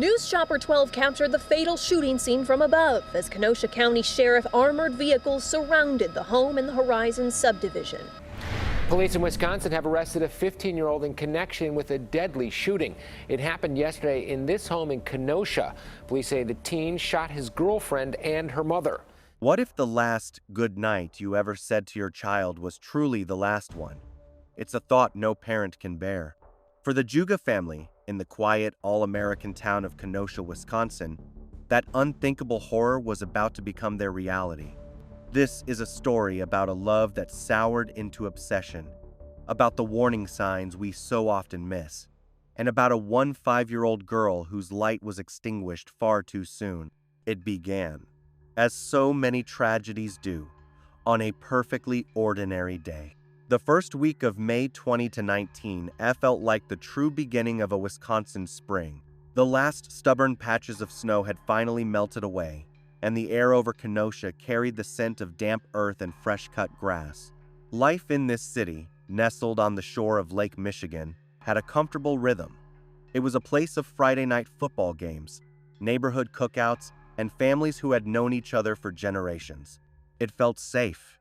News Chopper 12 captured the fatal shooting scene from above as Kenosha County Sheriff armored vehicles surrounded the home in the Horizon subdivision. Police in Wisconsin have arrested a 15-year-old in connection with a deadly shooting. It happened yesterday in this home in Kenosha. Police say the teen shot his girlfriend and her mother. What if the last good night you ever said to your child was truly the last one? It's a thought no parent can bear. For the Juga family, in the quiet, all-American town of Kenosha, Wisconsin, that unthinkable horror was about to become their reality. This is a story about a love that soured into obsession, about the warning signs we so often miss, and about a 5-year-old girl whose light was extinguished far too soon. It began, as so many tragedies do, on a perfectly ordinary day. The first week of May 2019 felt like the true beginning of a Wisconsin spring. The last stubborn patches of snow had finally melted away, and the air over Kenosha carried the scent of damp earth and fresh-cut grass. Life in this city, nestled on the shore of Lake Michigan, had a comfortable rhythm. It was a place of Friday night football games, neighborhood cookouts, and families who had known each other for generations. It felt safe.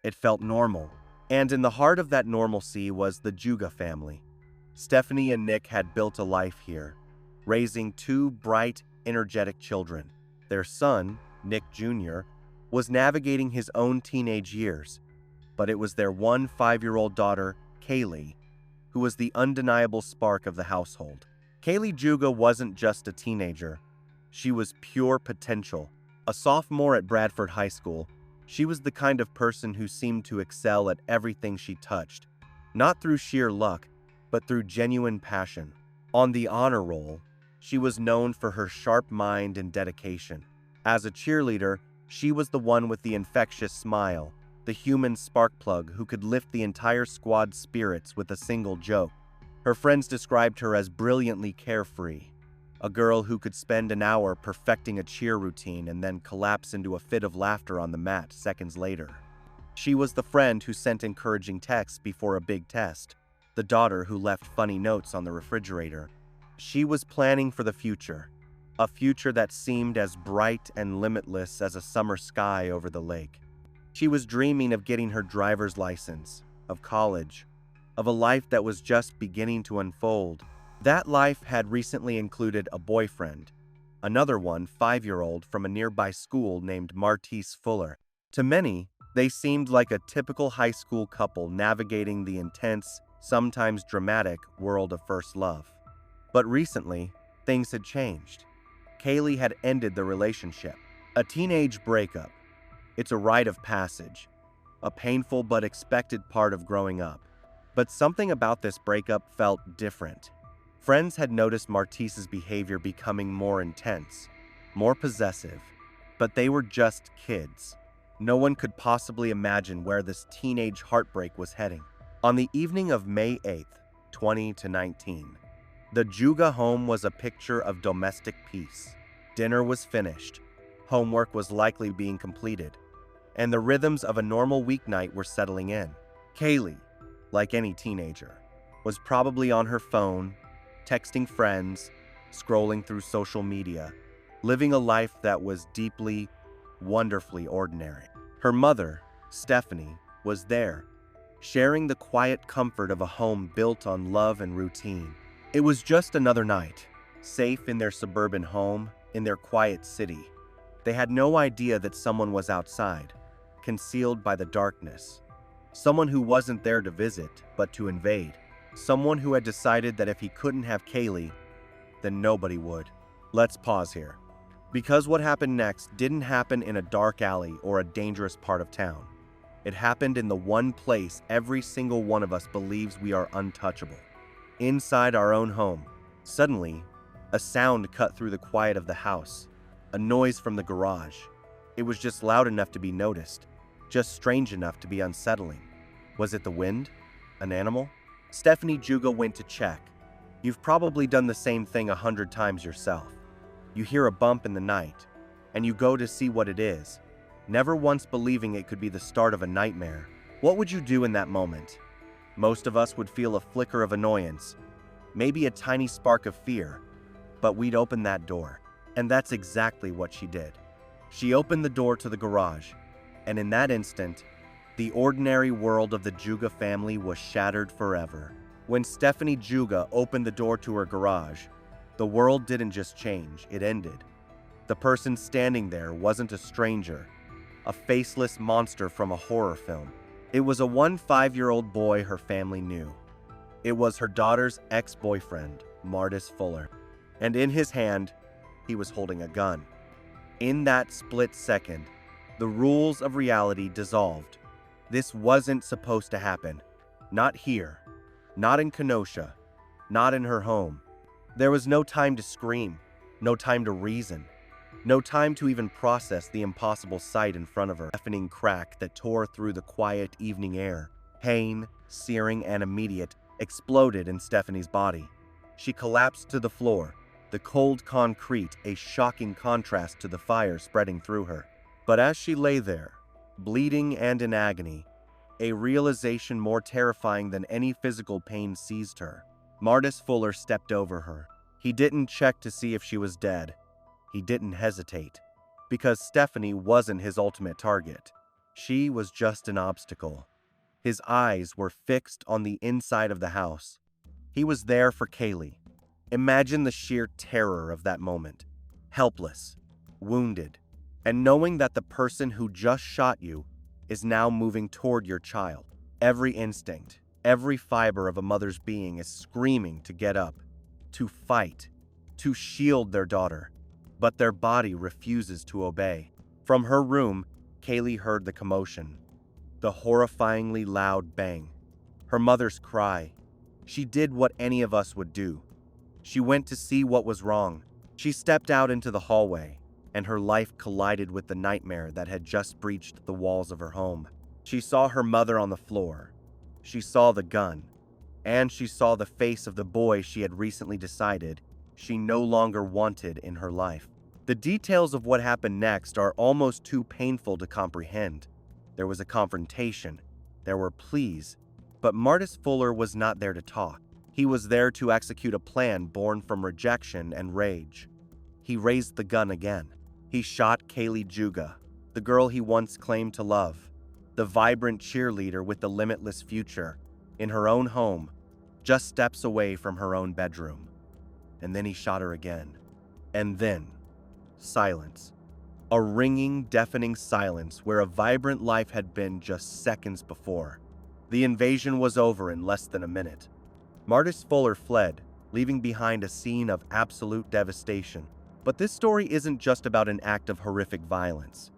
It felt normal. And in the heart of that normalcy was the Juga family. Stephanie and Nick had built a life here, raising 2 bright, energetic children. Their son, Nick Jr., was navigating his own teenage years, but it was their 5-year-old daughter, Kaylee, who was the undeniable spark of the household. Kaylee Juga wasn't just a teenager. She was pure potential. A sophomore at Bradford High School, she was the kind of person who seemed to excel at everything she touched, not through sheer luck, but through genuine passion. On the honor roll, she was known for her sharp mind and dedication. As a cheerleader, she was the one with the infectious smile, the human spark plug who could lift the entire squad's spirits with a single joke. Her friends described her as brilliantly carefree, a girl who could spend an hour perfecting a cheer routine and then collapse into a fit of laughter on the mat seconds later. She was the friend who sent encouraging texts before a big test, the daughter who left funny notes on the refrigerator. She was planning for the future, a future that seemed as bright and limitless as a summer sky over the lake. She was dreaming of getting her driver's license, of college, of a life that was just beginning to unfold. That life had recently included a boyfriend, another one, 5-year-old from a nearby school named Martise Fuller. To many, they seemed like a typical high school couple navigating the intense, sometimes dramatic world of first love. But recently, things had changed. Kaylee had ended the relationship. A teenage breakup. It's a rite of passage, a painful but expected part of growing up. But something about this breakup felt different. Friends had noticed Martise's behavior becoming more intense, more possessive, but they were just kids. No one could possibly imagine where this teenage heartbreak was heading. On the evening of May 8th, 2019, the Juga home was a picture of domestic peace. Dinner was finished, homework was likely being completed, and the rhythms of a normal weeknight were settling in. Kaylee, like any teenager, was probably on her phone, texting friends, scrolling through social media, living a life that was deeply, wonderfully ordinary. Her mother, Stephanie, was there, sharing the quiet comfort of a home built on love and routine. It was just another night, safe in their suburban home, in their quiet city. They had no idea that someone was outside, concealed by the darkness. Someone who wasn't there to visit, but to invade. Someone who had decided that if he couldn't have Kaylee, then nobody would. Let's pause here. Because what happened next didn't happen in a dark alley or a dangerous part of town. It happened in the one place every single one of us believes we are untouchable. Inside our own home. Suddenly, a sound cut through the quiet of the house. A noise from the garage. It was just loud enough to be noticed. Just strange enough to be unsettling. Was it the wind? An animal? Stephanie Juga went to check. You've probably done the same thing 100 times yourself. You hear a bump in the night, and you go to see what it is, never once believing it could be the start of a nightmare. What would you do in that moment? Most of us would feel a flicker of annoyance, maybe a tiny spark of fear, but we'd open that door. And that's exactly what she did. She opened the door to the garage, and in that instant, the ordinary world of the Juga family was shattered forever. When Stephanie Juga opened the door to her garage, the world didn't just change, it ended. The person standing there wasn't a stranger, a faceless monster from a horror film. It was a 5-year-old boy her family knew. It was her daughter's ex-boyfriend, Martis Fuller. And in his hand, he was holding a gun. In that split second, the rules of reality dissolved. This wasn't supposed to happen. Not here. Not in Kenosha. Not in her home. There was no time to scream. No time to reason. No time to even process the impossible sight in front of her. A deafening crack that tore through the quiet evening air. Pain, searing and immediate, exploded in Stephanie's body. She collapsed to the floor, the cold concrete a shocking contrast to the fire spreading through her. But as she lay there, bleeding and in agony, a realization more terrifying than any physical pain seized her. Martis Fuller stepped over her. He didn't check to see if she was dead. He didn't hesitate, because Stephanie wasn't his ultimate target. She was just an obstacle. His eyes were fixed on the inside of the house. He was there for Kaylee. Imagine the sheer terror of that moment. Helpless, wounded, and knowing that the person who just shot you is now moving toward your child. Every instinct, every fiber of a mother's being is screaming to get up, to fight, to shield their daughter. But their body refuses to obey. From her room, Kaylee heard the commotion, the horrifyingly loud bang, her mother's cry. She did what any of us would do. She went to see what was wrong. She stepped out into the hallway, and her life collided with the nightmare that had just breached the walls of her home. She saw her mother on the floor. She saw the gun, and she saw the face of the boy she had recently decided she no longer wanted in her life. The details of what happened next are almost too painful to comprehend. There was a confrontation, there were pleas, but Martis Fuller was not there to talk. He was there to execute a plan born from rejection and rage. He raised the gun again. He shot Kaylee Juga, the girl he once claimed to love, the vibrant cheerleader with the limitless future, in her own home, just steps away from her own bedroom. And then he shot her again. And then, silence. A ringing, deafening silence where a vibrant life had been just seconds before. The invasion was over in less than a minute. Martis Fuller fled, leaving behind a scene of absolute devastation. But this story isn't just about an act of horrific violence.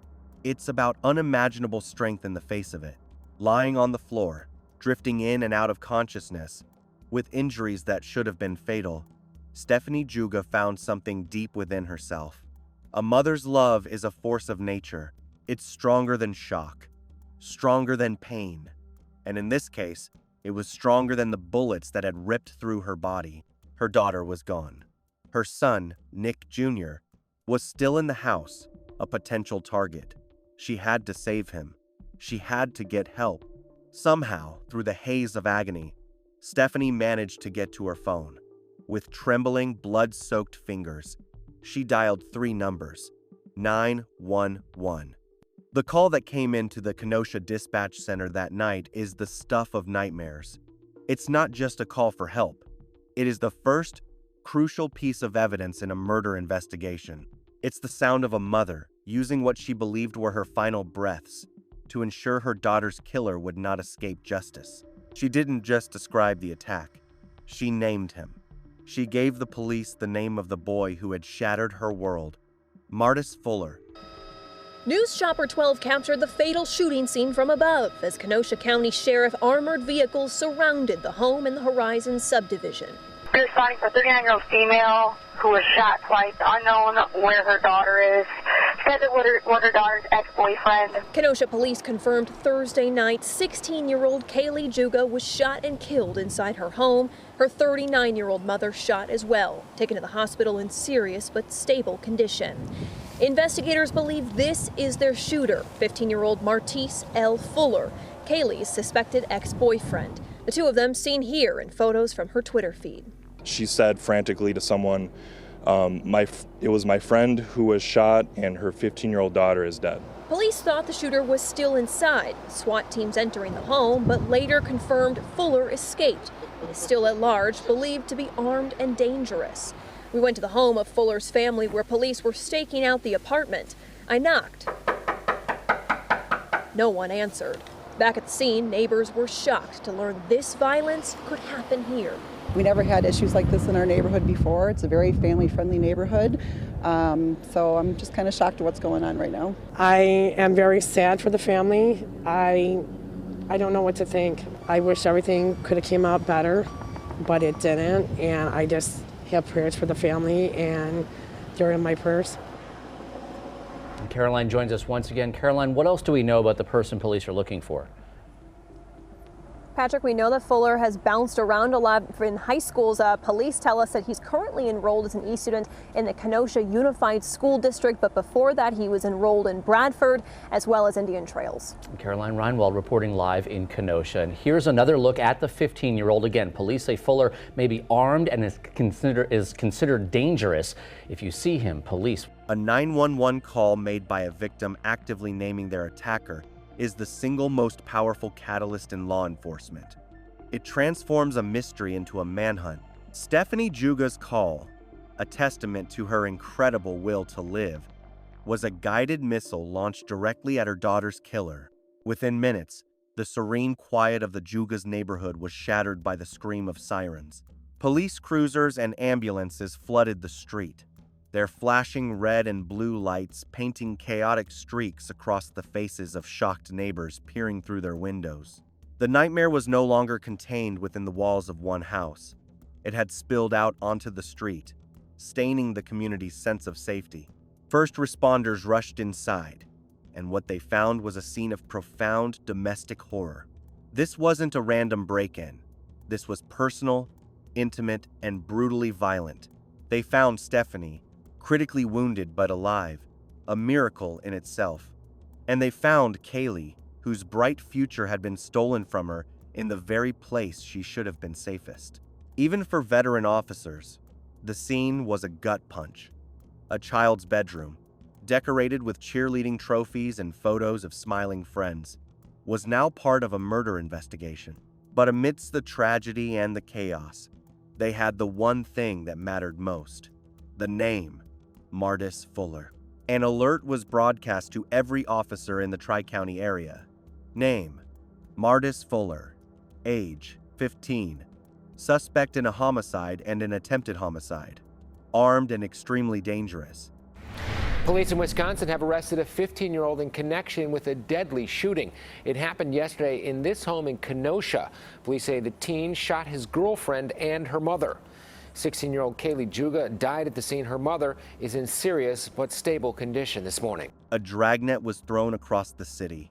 It's about unimaginable strength in the face of it. Lying on the floor, drifting in and out of consciousness, with injuries that should have been fatal, Stephanie Juga found something deep within herself. A mother's love is a force of nature. It's stronger than shock, stronger than pain. And in this case, it was stronger than the bullets that had ripped through her body. Her daughter was gone. Her son, Nick Jr., was still in the house, a potential target. She had to save him. She had to get help. Somehow, through the haze of agony, Stephanie managed to get to her phone. With trembling, blood-soaked fingers, she dialed 3 numbers, 911. The call that came into the Kenosha Dispatch Center that night is the stuff of nightmares. It's not just a call for help. It is the first crucial piece of evidence in a murder investigation. It's the sound of a mother using what she believed were her final breaths to ensure her daughter's killer would not escape justice. She didn't just describe the attack. She named him. She gave the police the name of the boy who had shattered her world, Martis Fuller. News Chopper 12 captured the fatal shooting scene from above as Kenosha County Sheriff armored vehicles surrounded the home in the Horizon subdivision. We're responding for a 39-year-old female who was shot twice, unknown where her daughter is. Said it was her daughter's ex-boyfriend. Kenosha police confirmed Thursday night 16-year-old Kaylee Juga was shot and killed inside her home. Her 39-year-old mother shot as well, taken to the hospital in serious but stable condition. Investigators believe this is their shooter, 15-year-old Martis L. Fuller, Kaylee's suspected ex-boyfriend. The two of them seen here in photos from her Twitter feed. She said frantically to someone, It was my friend who was shot, and her 15-year-old daughter is dead. Police thought the shooter was still inside. SWAT teams entering the home, but later confirmed Fuller escaped and is still at large, believed to be armed and dangerous. We went to the home of Fuller's family where police were staking out the apartment. I knocked. No one answered. Back at the scene, neighbors were shocked to learn this violence could happen here. We never had issues like this in our neighborhood before. It's a very family-friendly neighborhood. So I'm just kind of shocked at what's going on right now. I am very sad for the family. I don't know what to think. I wish everything could have came out better, but it didn't. And I just have prayers for the family, and they're in my prayers. And Caroline joins us once again. Caroline, what else do we know about the person police are looking for? Patrick, we know that Fuller has bounced around a lot in high schools. Police tell us that he's currently enrolled as an E-student in the Kenosha Unified School District, but before that he was enrolled in Bradford as well as Indian Trails. Caroline Reinwald reporting live in Kenosha. And here's another look at the 15-year-old. Again, police say Fuller may be armed and is considered dangerous. If you see him, police. A 911 call made by a victim actively naming their attacker is the single most powerful catalyst in law enforcement. It transforms a mystery into a manhunt. Stephanie Juga's call, a testament to her incredible will to live, was a guided missile launched directly at her daughter's killer. Within minutes, the serene quiet of the Juga's neighborhood was shattered by the scream of sirens. Police cruisers and ambulances flooded the street, their flashing red and blue lights painting chaotic streaks across the faces of shocked neighbors peering through their windows. The nightmare was no longer contained within the walls of one house. It had spilled out onto the street, staining the community's sense of safety. First responders rushed inside, and what they found was a scene of profound domestic horror. This wasn't a random break-in. This was personal, intimate, and brutally violent. They found Stephanie, critically wounded but alive, a miracle in itself. And they found Kaylee, whose bright future had been stolen from her in the very place she should have been safest. Even for veteran officers, the scene was a gut punch. A child's bedroom, decorated with cheerleading trophies and photos of smiling friends, was now part of a murder investigation. But amidst the tragedy and the chaos, they had the one thing that mattered most: the name, Mardis Fuller. An alert was broadcast to every officer in the Tri-County area. Name, Mardis Fuller. Age, 15. Suspect in a homicide and an attempted homicide. Armed and extremely dangerous. Police in Wisconsin have arrested a 15-year-old in connection with a deadly shooting. It happened yesterday in this home in Kenosha. Police say the teen shot his girlfriend and her mother. 16-year-old Kaylee Juga died at the scene. Her mother is in serious but stable condition this morning. A dragnet was thrown across the city.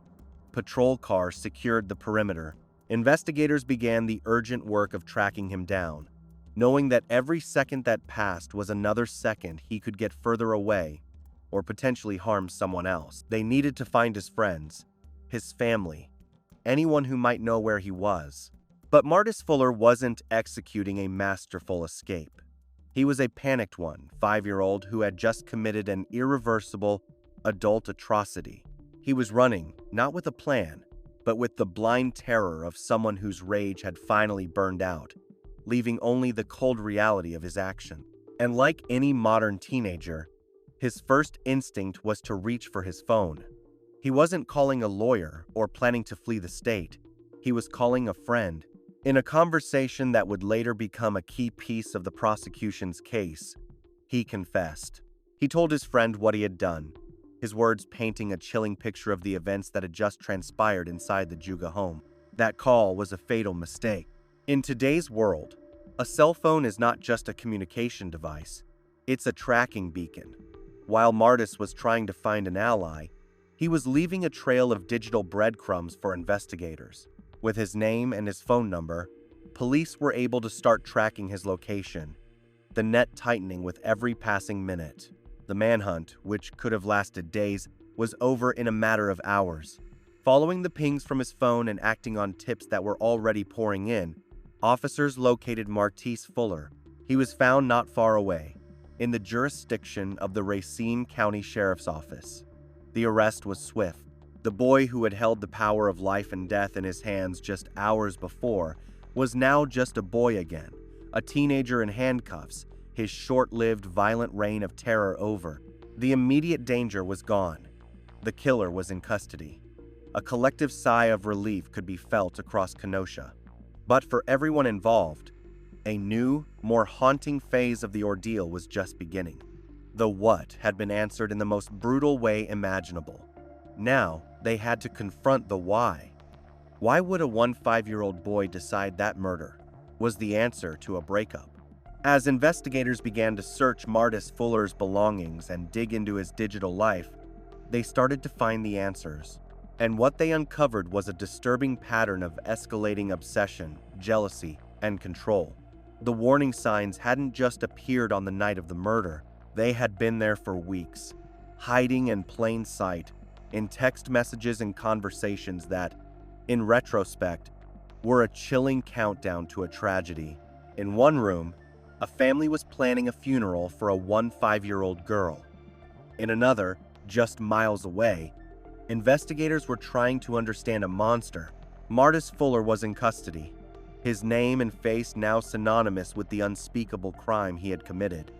Patrol cars secured the perimeter. Investigators began the urgent work of tracking him down, knowing that every second that passed was another second he could get further away or potentially harm someone else. They needed to find his friends, his family, anyone who might know where he was. But Mardis Fuller wasn't executing a masterful escape. He was a panicked one, 5-year-old who had just committed an irreversible adult atrocity. He was running, not with a plan, but with the blind terror of someone whose rage had finally burned out, leaving only the cold reality of his action. And like any modern teenager, his first instinct was to reach for his phone. He wasn't calling a lawyer or planning to flee the state. He was calling a friend. In a conversation that would later become a key piece of the prosecution's case, he confessed. He told his friend what he had done, his words painting a chilling picture of the events that had just transpired inside the Juga home. That call was a fatal mistake. In today's world, a cell phone is not just a communication device, it's a tracking beacon. While Mardis was trying to find an ally, he was leaving a trail of digital breadcrumbs for investigators. With his name and his phone number, police were able to start tracking his location, the net tightening with every passing minute. The manhunt, which could have lasted days, was over in a matter of hours. Following the pings from his phone and acting on tips that were already pouring in, officers located Mardis Fuller. He was found not far away, in the jurisdiction of the Racine County Sheriff's Office. The arrest was swift. The boy who had held the power of life and death in his hands just hours before was now just a boy again, a teenager in handcuffs, his short-lived violent reign of terror over. The immediate danger was gone. The killer was in custody. A collective sigh of relief could be felt across Kenosha. But for everyone involved, a new, more haunting phase of the ordeal was just beginning. The what had been answered in the most brutal way imaginable. Now, they had to confront the why. Why would a 5-year-old boy decide that murder was the answer to a breakup? As investigators began to search Martis Fuller's belongings and dig into his digital life, they started to find the answers. And what they uncovered was a disturbing pattern of escalating obsession, jealousy, and control. The warning signs hadn't just appeared on the night of the murder. They had been there for weeks, hiding in plain sight, in text messages and conversations that, in retrospect, were a chilling countdown to a tragedy. In one room, a family was planning a funeral for a 5-year-old girl. In another, just miles away, investigators were trying to understand a monster. Martis Fuller was in custody, his name and face now synonymous with the unspeakable crime he had committed.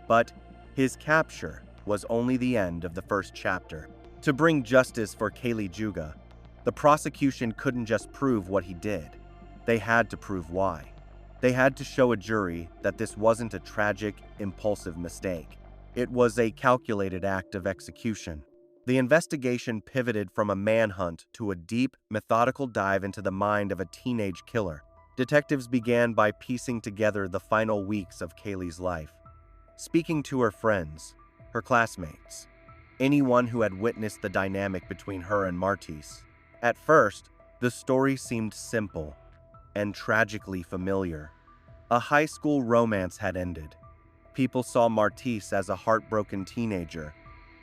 But his capture was only the end of the first chapter. To bring justice for Kaylee Juga, the prosecution couldn't just prove what he did. They had to prove why. They had to show a jury that this wasn't a tragic, impulsive mistake. It was a calculated act of execution. The investigation pivoted from a manhunt to a deep, methodical dive into the mind of a teenage killer. Detectives began by piecing together the final weeks of Kaylee's life, speaking to her friends, her classmates, anyone who had witnessed the dynamic between her and Martis. At first, the story seemed simple and tragically familiar. A high school romance had ended. People saw Martis as a heartbroken teenager,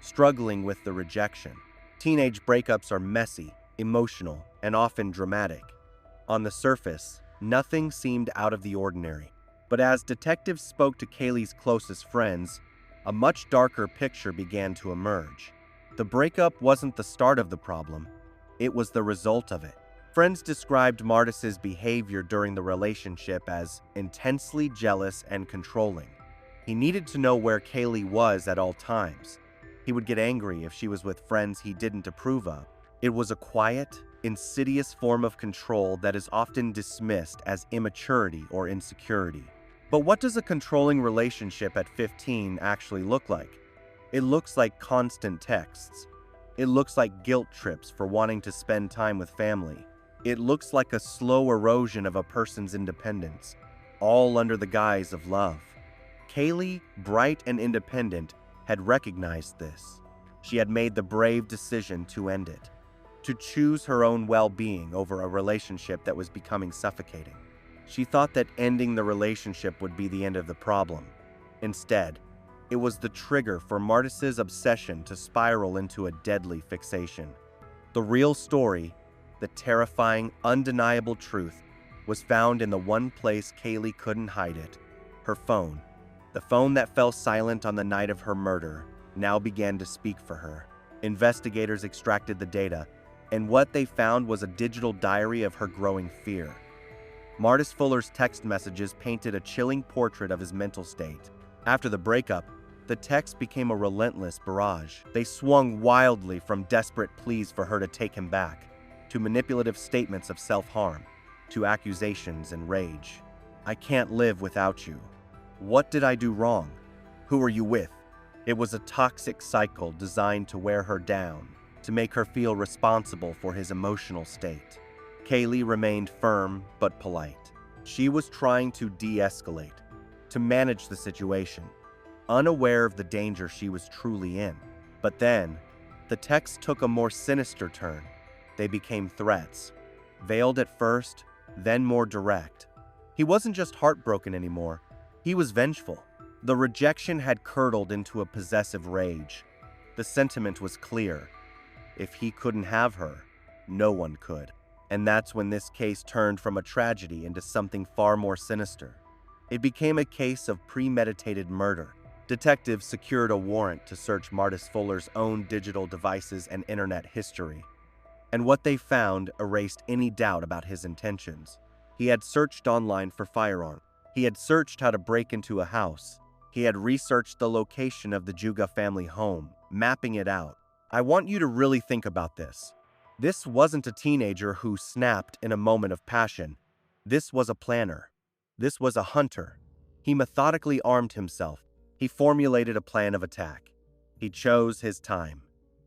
struggling with the rejection. Teenage breakups are messy, emotional, and often dramatic. On the surface, nothing seemed out of the ordinary. But as detectives spoke to Kaylee's closest friends, a much darker picture began to emerge. The breakup wasn't the start of the problem, it was the result of it. Friends described Martis's behavior during the relationship as intensely jealous and controlling. He needed to know where Kaylee was at all times. He would get angry if she was with friends he didn't approve of. It was a quiet, insidious form of control that is often dismissed as immaturity or insecurity. But what does a controlling relationship at 15 actually look like? It looks like constant texts. It looks like guilt trips for wanting to spend time with family. It looks like a slow erosion of a person's independence, all under the guise of love. Kaylee, bright and independent, had recognized this. She had made the brave decision to end it, to choose her own well-being over a relationship that was becoming suffocating. She thought that ending the relationship would be the end of the problem. Instead, it was the trigger for Martis's obsession to spiral into a deadly fixation. The real story, the terrifying, undeniable truth, was found in the one place Kaylee couldn't hide it, her phone. The phone that fell silent on the night of her murder now began to speak for her. Investigators extracted the data, and what they found was a digital diary of her growing fear. Martis Fuller's text messages painted a chilling portrait of his mental state. After the breakup, the texts became a relentless barrage. They swung wildly from desperate pleas for her to take him back, to manipulative statements of self-harm, to accusations and rage. "I can't live without you. What did I do wrong? Who are you with?" It was a toxic cycle designed to wear her down, to make her feel responsible for his emotional state. Kaylee remained firm but polite. She was trying to de-escalate, to manage the situation, unaware of the danger she was truly in. But then, the texts took a more sinister turn. They became threats, veiled at first, then more direct. He wasn't just heartbroken anymore. He was vengeful. The rejection had curdled into a possessive rage. The sentiment was clear. If he couldn't have her, no one could. And that's when this case turned from a tragedy into something far more sinister. It became a case of premeditated murder, Detectives secured a warrant to search Martis Fuller's own digital devices and internet history, and what they found erased any doubt about his intentions. He had searched online for firearms. He had searched how to break into a house. He had researched the location of the Juga family home, mapping it out. I want you to really think about this. This wasn't a teenager who snapped in a moment of passion. This was a planner. This was a hunter. He methodically armed himself. He formulated a plan of attack. He chose his time.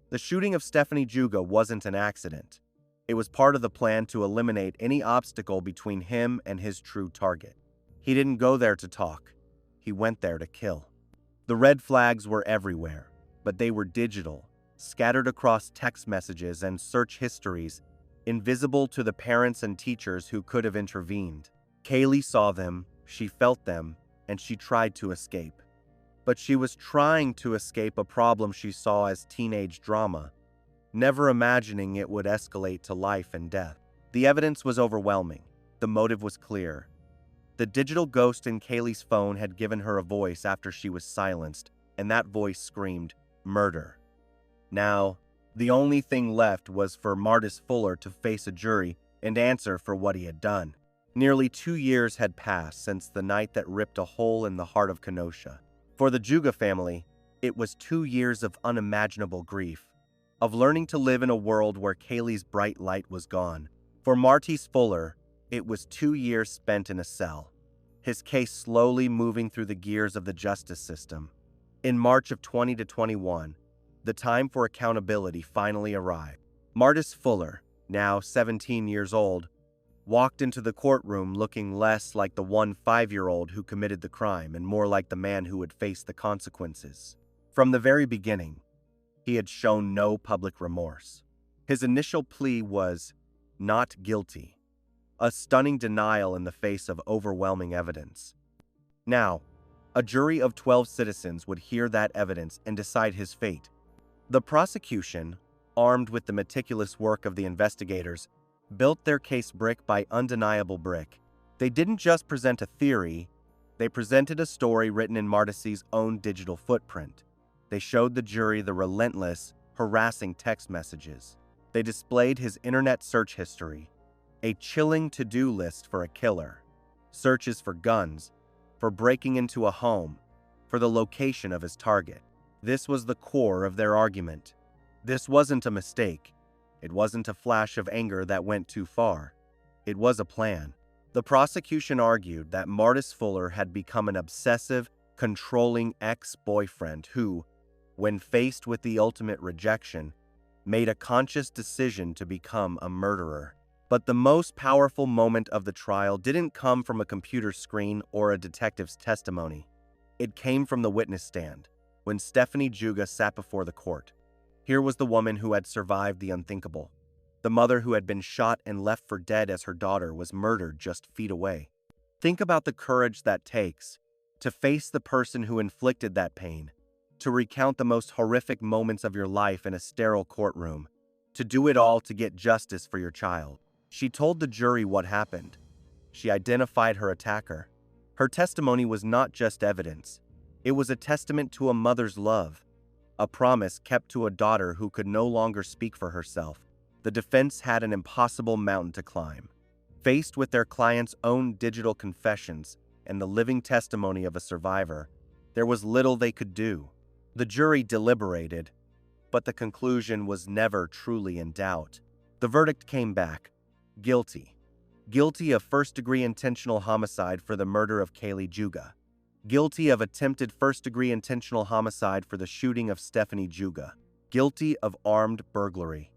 The shooting of Stephanie Juga wasn't an accident. It was part of the plan to eliminate any obstacle between him and his true target. He didn't go there to talk. He went there to kill. The red flags were everywhere, but they were digital, scattered across text messages and search histories, invisible to the parents and teachers who could have intervened. Kaylee saw them, she felt them, and she tried to escape. But she was trying to escape a problem she saw as teenage drama, never imagining it would escalate to life and death. The evidence was overwhelming. The motive was clear. The digital ghost in Kaylee's phone had given her a voice after she was silenced, and that voice screamed, "Murder." Now, the only thing left was for Martis Fuller to face a jury and answer for what he had done. Nearly 2 years had passed since the night that ripped a hole in the heart of Kenosha. For the Juga family, it was 2 years of unimaginable grief, of learning to live in a world where Kaylee's bright light was gone. For Martis Fuller, it was 2 years spent in a cell, his case slowly moving through the gears of the justice system. In March of 2021, the time for accountability finally arrived. Martis Fuller, now 17 years old, walked into the courtroom looking less like the 5-year-old who committed the crime and more like the man who would face the consequences. From the very beginning, he had shown no public remorse. His initial plea was not guilty, a stunning denial in the face of overwhelming evidence. Now, a jury of 12 citizens would hear that evidence and decide his fate. The prosecution, armed with the meticulous work of the investigators, built their case brick by undeniable brick. They didn't just present a theory, they presented a story written in Martis's own digital footprint. They showed the jury the relentless, harassing text messages. They displayed his internet search history, a chilling to-do list for a killer. Searches for guns, for breaking into a home, for the location of his target. This was the core of their argument. This wasn't a mistake. It wasn't a flash of anger that went too far. It was a plan. The prosecution argued that Martis Fuller had become an obsessive, controlling ex-boyfriend who, when faced with the ultimate rejection, made a conscious decision to become a murderer. But the most powerful moment of the trial didn't come from a computer screen or a detective's testimony. It came from the witness stand, when Stephanie Juga sat before the court. Here was the woman who had survived the unthinkable, the mother who had been shot and left for dead as her daughter was murdered just feet away. Think about the courage that takes to face the person who inflicted that pain, to recount the most horrific moments of your life in a sterile courtroom, to do it all to get justice for your child. She told the jury what happened. She identified her attacker. Her testimony was not just evidence. It was a testament to a mother's love, a promise kept to a daughter who could no longer speak for herself. The defense had an impossible mountain to climb. Faced with their client's own digital confessions and the living testimony of a survivor, there was little they could do. The jury deliberated, but the conclusion was never truly in doubt. The verdict came back: guilty. Guilty of first-degree intentional homicide for the murder of Kaylee Juga. Guilty of attempted first-degree intentional homicide for the shooting of Stephanie Juga. Guilty of armed burglary.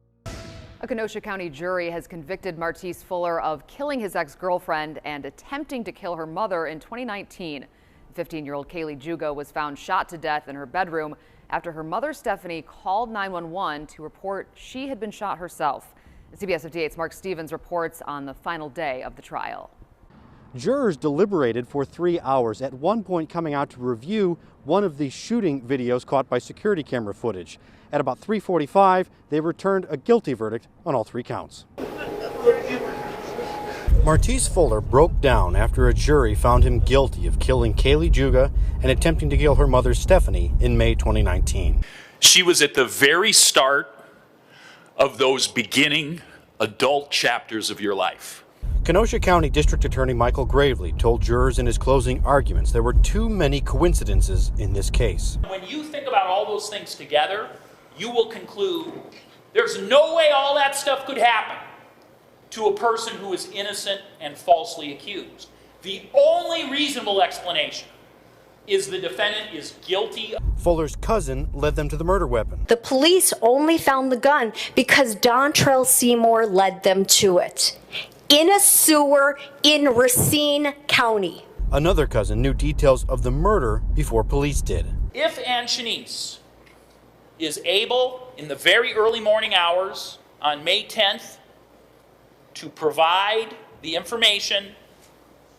A Kenosha County jury has convicted Martis Fuller of killing his ex-girlfriend and attempting to kill her mother in 2019. 15-year-old Kaylee Juga was found shot to death in her bedroom after her mother, Stephanie, called 911 to report she had been shot herself. CBS 58's Mark Stevens reports on the final day of the trial. Jurors deliberated for 3 hours, at one point coming out to review one of the shooting videos caught by security camera footage. At about 3:45, they returned a guilty verdict on all 3 counts. Martis Fuller broke down after a jury found him guilty of killing Kaylee Juga and attempting to kill her mother, Stephanie, in May 2019. She was at the very start of those beginning adult chapters of your life. Kenosha County District Attorney Michael Gravely told jurors in his closing arguments there were too many coincidences in this case. When you think about all those things together, you will conclude there's no way all that stuff could happen to a person who is innocent and falsely accused. The only reasonable explanation is the defendant is guilty. Fuller's cousin led them to the murder weapon. The police only found the gun because Dontrell Seymour led them to it. In a sewer in Racine County. Another cousin knew details of the murder before police did. If Ann Shanice is able, in the very early morning hours on May 10th, to provide the information,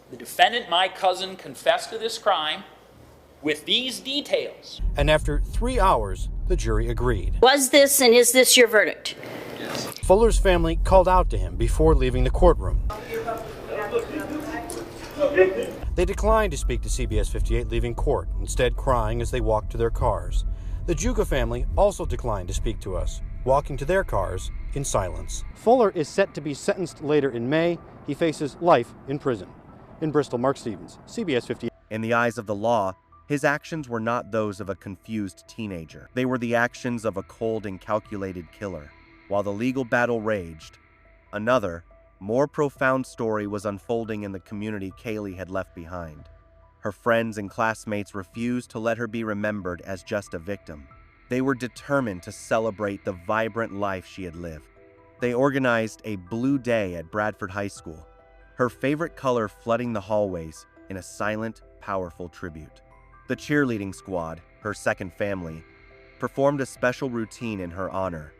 the defendant, my cousin, confessed to this crime with these details. And after 3 hours, the jury agreed. Was this and is this your verdict? Yes. Fuller's family called out to him before leaving the courtroom. They declined to speak to CBS 58 leaving court, instead crying as they walked to their cars. The Juga family also declined to speak to us, walking to their cars in silence. Fuller is set to be sentenced later in May. He faces life in prison. In Bristol, Mark Stevens, CBS 58. In the eyes of the law, his actions were not those of a confused teenager. They were the actions of a cold and calculated killer. While the legal battle raged, another, more profound story was unfolding in the community Kaylee had left behind. Her friends and classmates refused to let her be remembered as just a victim. They were determined to celebrate the vibrant life she had lived. They organized a blue day at Bradford High School, her favorite color flooding the hallways in a silent, powerful tribute. The cheerleading squad, her second family, performed a special routine in her honor,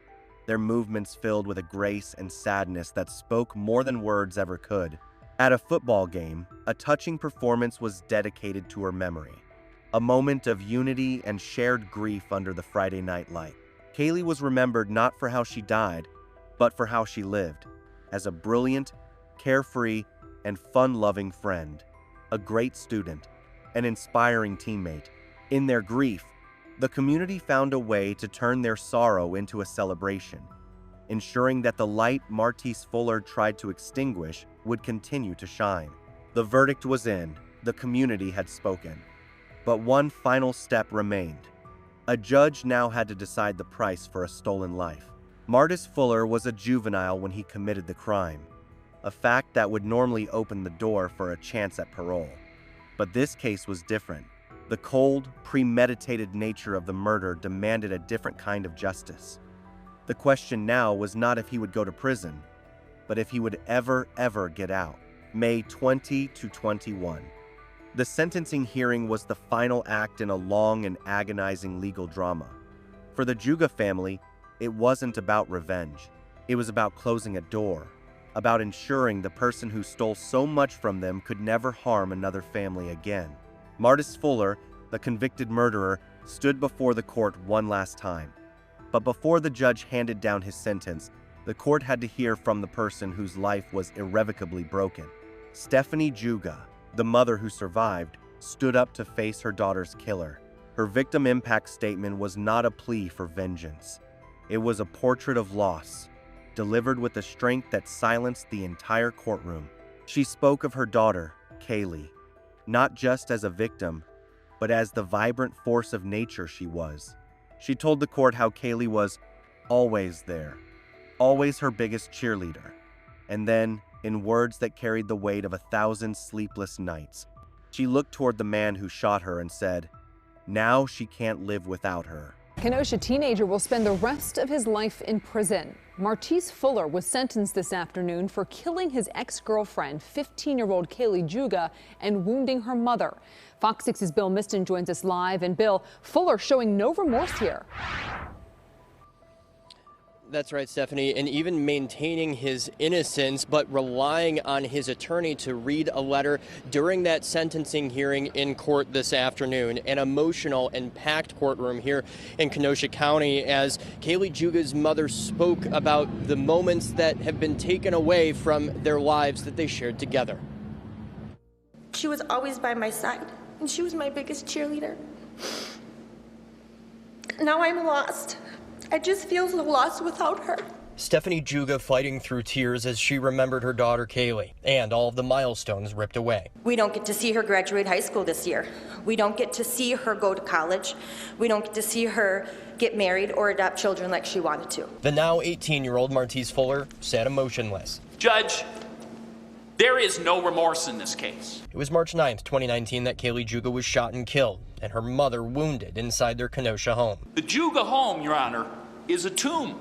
their movements filled with a grace and sadness that spoke more than words ever could. At a football game, a touching performance was dedicated to her memory, a moment of unity and shared grief under the Friday night light. Kaylee was remembered not for how she died, but for how she lived, as a brilliant, carefree, and fun-loving friend, a great student, an inspiring teammate. In their grief, the community found a way to turn their sorrow into a celebration, ensuring that the light Martise Fuller tried to extinguish would continue to shine. The verdict was in, the community had spoken. But one final step remained. A judge now had to decide the price for a stolen life. Martise Fuller was a juvenile when he committed the crime, a fact that would normally open the door for a chance at parole. But this case was different. The cold, premeditated nature of the murder demanded a different kind of justice. The question now was not if he would go to prison, but if he would ever get out. May 2021. The sentencing hearing was the final act in a long and agonizing legal drama. For the Juga family, it wasn't about revenge. It was about closing a door, about ensuring the person who stole so much from them could never harm another family again. Martise Fuller, the convicted murderer, stood before the court one last time. But before the judge handed down his sentence, the court had to hear from the person whose life was irrevocably broken. Stephanie Juga, the mother who survived, stood up to face her daughter's killer. Her victim impact statement was not a plea for vengeance. It was a portrait of loss, delivered with a strength that silenced the entire courtroom. She spoke of her daughter, Kaylee, not just as a victim, but as the vibrant force of nature she was. She told the court how Kaylee was always there, always her biggest cheerleader. And then, in words that carried the weight of 1,000 sleepless nights, she looked toward the man who shot her and said, "Now she can't live without her." Kenosha teenager will spend the rest of his life in prison. Martise Fuller was sentenced this afternoon for killing his ex-girlfriend, 15-year-old Kaylee Juga, and wounding her mother. Fox 6's Bill Miston joins us live. And Bill, Fuller showing no remorse here. That's right, Stephanie, and even maintaining his innocence, but relying on his attorney to read a letter during that sentencing hearing in court this afternoon. An emotional and packed courtroom here in Kenosha County as Kaylee Juga's mother spoke about the moments that have been taken away from their lives that they shared together. She was always by my side. and she was my biggest cheerleader. Now I'm lost. I just feel so lost without her. Stephanie Juga fighting through tears as she remembered her daughter Kaylee and all of the milestones ripped away. We don't get to see her graduate high school this year. We don't get to see her go to college. We don't get to see her get married or adopt children like she wanted to. The now 18-year-old Martise Fuller sat emotionless. Judge, there is no remorse in this case. It was March 9th, 2019 that Kaylee Juga was shot and killed and her mother wounded inside their Kenosha home. The Juga home, Your Honor, is a tomb.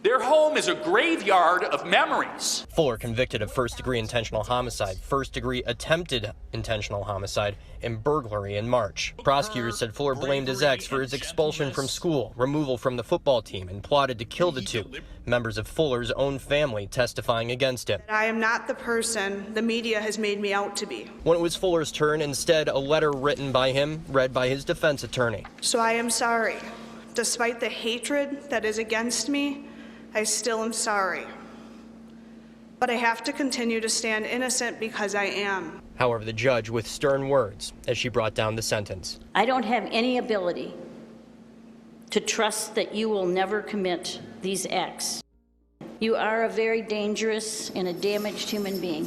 Their home is a graveyard of memories. Fuller convicted of first-degree intentional homicide, first-degree attempted intentional homicide, and burglary in March. Prosecutors said Fuller blamed his ex for his expulsion from school, removal from the football team, and plotted to kill the two. Members of Fuller's own family testifying against him. I am not the person the media has made me out to be. When it was Fuller's turn, instead, a letter written by him, read by his defense attorney. So I am sorry. Despite the hatred that is against me, I still am sorry. But I have to continue to stand innocent because I am. However, the judge with stern words as she brought down the sentence. I don't have any ability to trust that you will never commit these acts. You are a very dangerous and a damaged human being.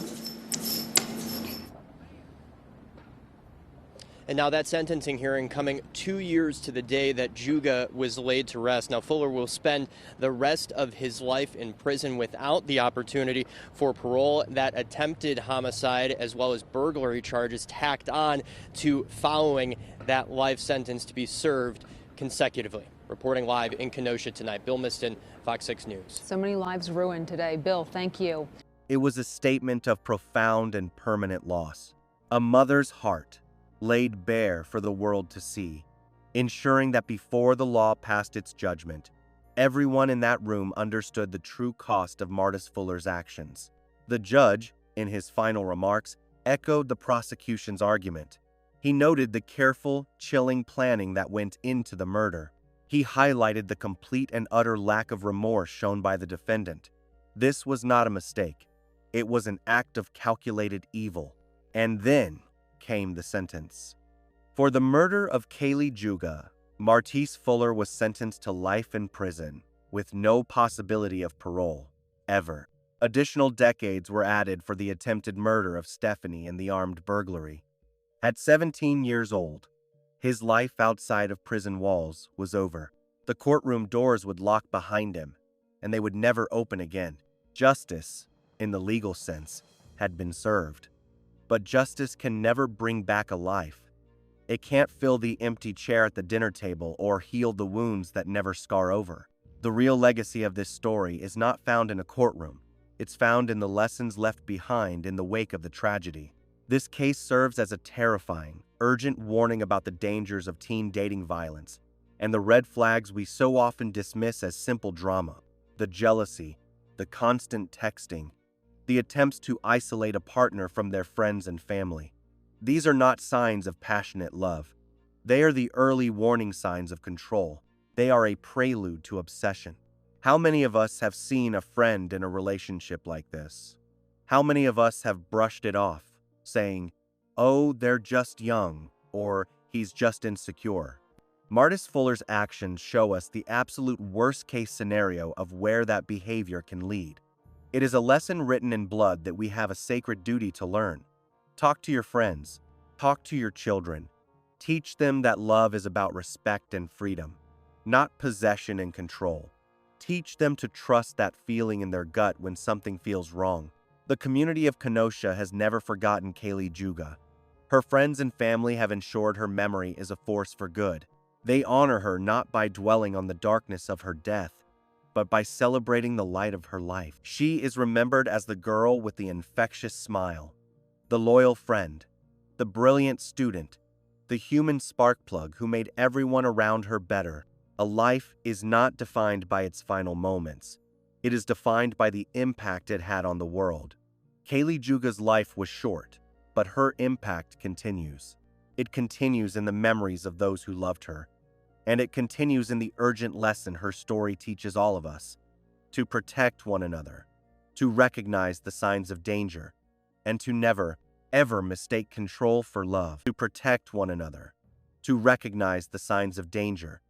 And now that sentencing hearing coming 2 years to the day that Juga was laid to rest. Now Fuller will spend the rest of his life in prison without the opportunity for parole. That attempted homicide as well as burglary charges tacked on to following that life sentence to be served consecutively. Reporting live in Kenosha tonight, Bill Miston, Fox 6 News. So many lives ruined today. Bill, thank you. It was a statement of profound and permanent loss. A mother's heart laid bare for the world to see, ensuring that before the law passed its judgment, everyone in that room understood the true cost of Martise Fuller's actions. The judge, in his final remarks, echoed the prosecution's argument. He noted the careful, chilling planning that went into the murder. He highlighted the complete and utter lack of remorse shown by the defendant. This was not a mistake. It was an act of calculated evil. And then came the sentence. For the murder of Kaylee Juga, Martise Fuller was sentenced to life in prison with no possibility of parole, ever. Additional decades were added for the attempted murder of Stephanie and the armed burglary. At 17 years old, his life outside of prison walls was over. The courtroom doors would lock behind him, and they would never open again. Justice, in the legal sense, had been served. But justice can never bring back a life. It can't fill the empty chair at the dinner table or heal the wounds that never scar over. The real legacy of this story is not found in a courtroom. It's found in the lessons left behind in the wake of the tragedy. This case serves as a terrifying, urgent warning about the dangers of teen dating violence and the red flags we so often dismiss as simple drama. The jealousy, the constant texting, the attempts to isolate a partner from their friends and family. These are not signs of passionate love. They are the early warning signs of control. They are a prelude to obsession. How many of us have seen a friend in a relationship like this? How many of us have brushed it off, saying, "Oh, they're just young," or "he's just insecure"? Martise Fuller's actions show us the absolute worst-case scenario of where that behavior can lead. It is a lesson written in blood that we have a sacred duty to learn. Talk to your friends. Talk to your children. Teach them that love is about respect and freedom, not possession and control. Teach them to trust that feeling in their gut when something feels wrong. The community of Kenosha has never forgotten Kaylee Juga. Her friends and family have ensured her memory is a force for good. They honor her not by dwelling on the darkness of her death, but by celebrating the light of her life. She is remembered as the girl with the infectious smile, the loyal friend, the brilliant student, the human spark plug who made everyone around her better. A life is not defined by its final moments. It is defined by the impact it had on the world. Kaylee Juga's life was short, but her impact continues. It continues in the memories of those who loved her. And it continues in the urgent lesson her story teaches all of us: to protect one another, to recognize the signs of danger, and to never, ever mistake control for love, to protect one another, to recognize the signs of danger,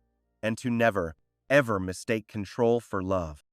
and to never, ever mistake control for love.